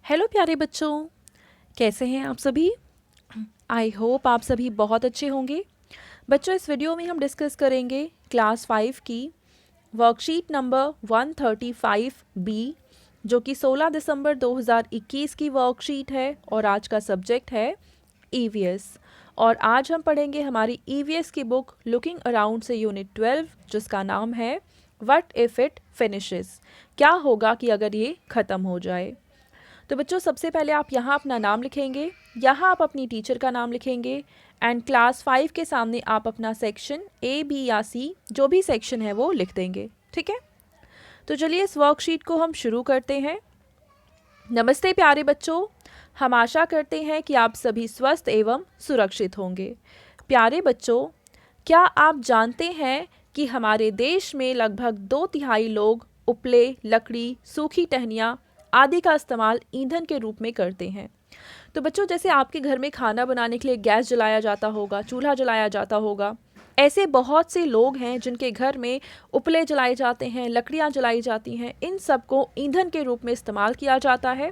Hello प्यारे बच्चों, कैसे हैं आप सभी। आई होप आप सभी बहुत अच्छे होंगे। बच्चों, इस वीडियो में हम डिस्कस करेंगे क्लास 5 की वर्कशीट नंबर 135 बी, जो कि 16 दिसंबर 2021 की वर्कशीट है और आज का सब्जेक्ट है ईवीएस। और आज हम पढ़ेंगे हमारी ईवीएस की बुक लुकिंग अराउंड से यूनिट 12, जिसका नाम है व्हाट इफ़ इट फिनिशेस। क्या होगा कि अगर ये ख़त्म हो जाए। तो बच्चों, सबसे पहले आप यहाँ अपना नाम लिखेंगे, यहाँ आप अपनी टीचर का नाम लिखेंगे एंड क्लास 5 के सामने आप अपना सेक्शन ए, बी या सी जो भी सेक्शन है वो लिख देंगे। ठीक है, तो चलिए इस वर्कशीट को हम शुरू करते हैं। नमस्ते प्यारे बच्चों, हम आशा करते हैं कि आप सभी स्वस्थ एवं सुरक्षित होंगे। प्यारे बच्चों, क्या आप जानते हैं कि हमारे देश में लगभग 2/3 लोग उपले, लकड़ी, सूखी टहनियाँ आदि का इस्तेमाल ईंधन के रूप में करते हैं। तो बच्चों, जैसे आपके घर में खाना बनाने के लिए गैस जलाया जाता होगा, चूल्हा जलाया जाता होगा, ऐसे बहुत से लोग हैं जिनके घर में उपले जलाए जाते हैं, लकड़ियाँ जलाई जाती हैं। इन सब को ईंधन के रूप में इस्तेमाल किया जाता है।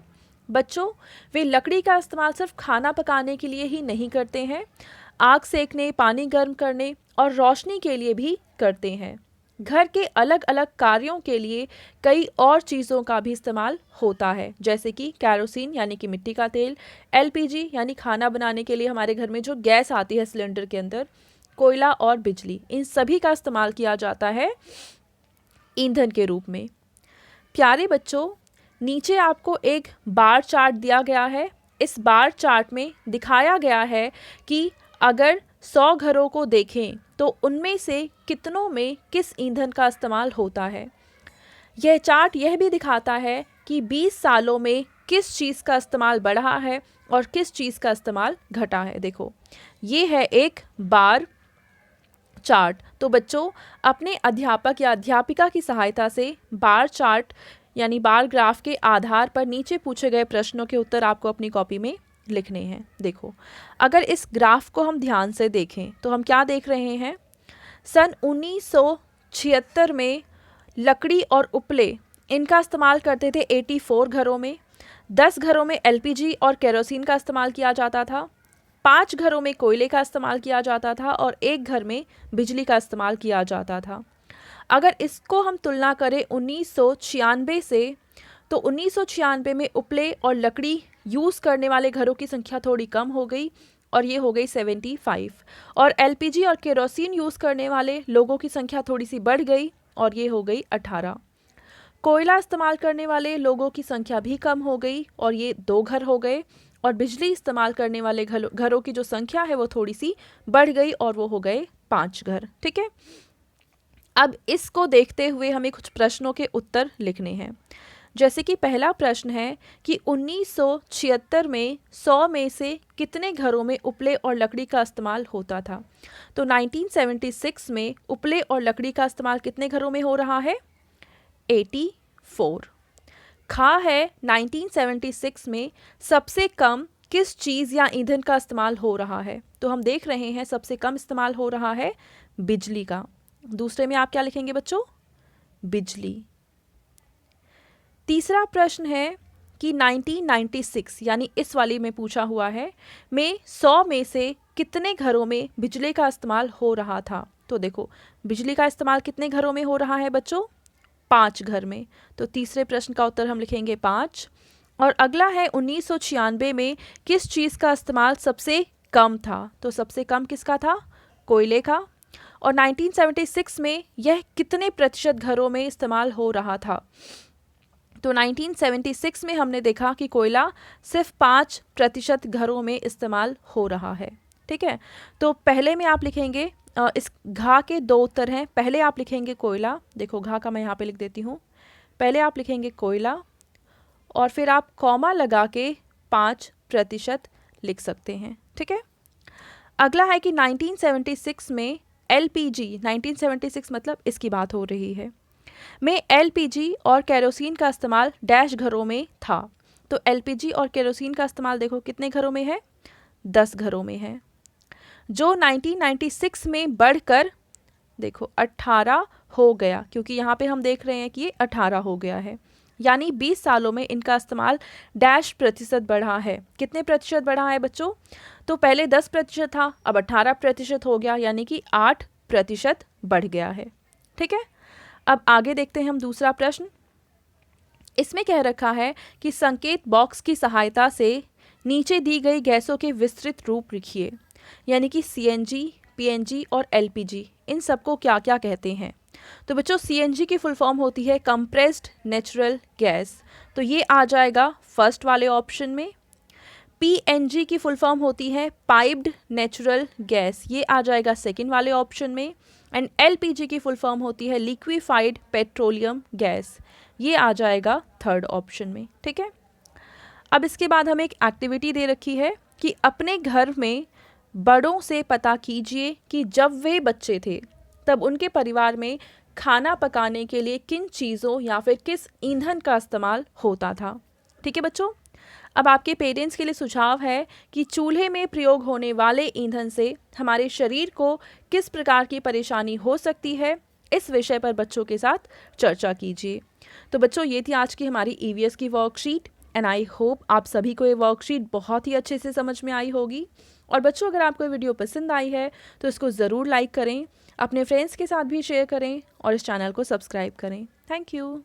बच्चों, वे लकड़ी का इस्तेमाल सिर्फ खाना पकाने के लिए ही नहीं करते हैं, आग सेकने, पानी गर्म करने और रोशनी के लिए भी करते हैं। घर के अलग अलग कार्यों के लिए कई और चीज़ों का भी इस्तेमाल होता है, जैसे कि कैरोसिन यानी कि मिट्टी का तेल, एलपीजी यानी खाना बनाने के लिए हमारे घर में जो गैस आती है सिलेंडर के अंदर, कोयला और बिजली, इन सभी का इस्तेमाल किया जाता है ईंधन के रूप में। प्यारे बच्चों, नीचे आपको एक बार चार्ट दिया गया है। इस बार चार्ट में दिखाया गया है कि अगर 100 घरों को देखें तो उनमें से कितनों में किस ईंधन का इस्तेमाल होता है। यह चार्ट यह भी दिखाता है कि 20 सालों में किस चीज़ का इस्तेमाल बढ़ा है और किस चीज़ का इस्तेमाल घटा है। देखो, ये है एक बार चार्ट। तो बच्चों, अपने अध्यापक या अध्यापिका की सहायता से बार चार्ट यानी बार ग्राफ के आधार पर नीचे पूछे गए प्रश्नों के उत्तर आपको अपनी कॉपी में लिखने हैं। देखो, अगर इस ग्राफ को हम ध्यान से देखें तो हम क्या देख रहे हैं। सन 1976 में लकड़ी और उपले इनका इस्तेमाल करते थे 84 घरों में। 10 घरों में एलपीजी और केरोसिन का इस्तेमाल किया जाता था, 5 घरों में कोयले का इस्तेमाल किया जाता था और 1 घर में बिजली का इस्तेमाल किया जाता था। अगर इसको हम तुलना करें 1996 से, तो 1996 में उपले और लकड़ी यूज़ करने वाले घरों की संख्या थोड़ी कम हो गई और ये हो गई 75, और एलपीजी और केरोसिन यूज़ करने वाले लोगों की संख्या थोड़ी सी बढ़ गई और ये हो गई 18। कोयला इस्तेमाल करने वाले लोगों की संख्या भी कम हो गई और ये 2 घर हो गए, और बिजली इस्तेमाल करने वाले घरों की जो संख्या है वो थोड़ी सी बढ़ गई और वो हो गए 5 घर। ठीक है, अब इसको देखते हुए हमें कुछ प्रश्नों के उत्तर लिखने हैं। जैसे कि पहला प्रश्न है कि 1976 में 100 में से कितने घरों में उपले और लकड़ी का इस्तेमाल होता था। तो 1976 में उपले और लकड़ी का इस्तेमाल कितने घरों में हो रहा है, 84। खा है 1976 में सबसे कम किस चीज़ या ईंधन का इस्तेमाल हो रहा है। तो हम देख रहे हैं सबसे कम इस्तेमाल हो रहा है बिजली का। दूसरे में आप क्या लिखेंगे बच्चों, बिजली। तीसरा प्रश्न है कि 1996 यानी इस वाली में पूछा हुआ है में 100 में से कितने घरों में बिजली का इस्तेमाल हो रहा था। तो देखो, बिजली का इस्तेमाल कितने घरों में हो रहा है बच्चों, 5 घर में। तो तीसरे प्रश्न का उत्तर हम लिखेंगे 5। और अगला है 1996 में किस चीज़ का इस्तेमाल सबसे कम था। तो सबसे कम किसका था, कोयले का। और 1976 में यह कितने प्रतिशत घरों में इस्तेमाल हो रहा था। तो 1976 में हमने देखा कि कोयला सिर्फ 5% घरों में इस्तेमाल हो रहा है। ठीक है, तो पहले में आप लिखेंगे इस घा के 2 उत्तर हैं। पहले आप लिखेंगे कोयला, देखो घा का मैं यहाँ पे लिख देती हूँ। पहले आप लिखेंगे कोयला और फिर आप कॉमा लगा के 5% लिख सकते हैं। ठीक है, अगला है कि 1976 में एलपीजी, 1976 मतलब इसकी बात हो रही है, में एलपीजी और केरोसिन का इस्तेमाल डैश घरों में था। तो एलपीजी और केरोसिन का इस्तेमाल देखो कितने घरों में है, 10 घरों में है, जो 1996 में बढ़कर देखो 18 हो गया, क्योंकि यहाँ पे हम देख रहे हैं कि ये 18 हो गया है। यानी 20 सालों में इनका इस्तेमाल डैश प्रतिशत बढ़ा है। कितने प्रतिशत बढ़ा है बच्चों? तो पहले 10% था, अब 18% हो गया, यानी कि 8% बढ़ गया है। ठीक है, अब आगे देखते हैं हम दूसरा प्रश्न। इसमें कह रखा है कि संकेत बॉक्स की सहायता से नीचे दी गई गैसों के विस्तृत रूप लिखिए, यानी कि CNG, PNG और LPG, इन सबको क्या क्या कहते हैं? तो बच्चों CNG की फुल फॉर्म होती है कंप्रेस्ड नेचुरल गैस, तो ये आ जाएगा फर्स्ट वाले ऑप्शन में। PNG की फुल फॉर्म होती है पाइप्ड नेचुरल गैस, ये आ जाएगा सेकंड वाले ऑप्शन में। एंड LPG की फुल फॉर्म होती है लिक्विफाइड पेट्रोलियम गैस, ये आ जाएगा थर्ड ऑप्शन में। ठीक है, अब इसके बाद हमें एक एक्टिविटी दे रखी है कि अपने घर में बड़ों से पता कीजिए कि जब वे बच्चे थे तब उनके परिवार में खाना पकाने के लिए किन चीज़ों या फिर किस ईंधन का इस्तेमाल होता था। ठीक है बच्चों, अब आपके पेरेंट्स के लिए सुझाव है कि चूल्हे में प्रयोग होने वाले ईंधन से हमारे शरीर को किस प्रकार की परेशानी हो सकती है, इस विषय पर बच्चों के साथ चर्चा कीजिए। तो बच्चों ये थी आज की हमारी EVS की वर्कशीट एंड आई होप आप सभी को ये वर्कशीट बहुत ही अच्छे से समझ में आई होगी। और बच्चों अगर आपको वीडियो पसंद आई है तो इसको ज़रूर लाइक करें, अपने फ्रेंड्स के साथ भी शेयर करें और इस चैनल को सब्सक्राइब करें। Thank you.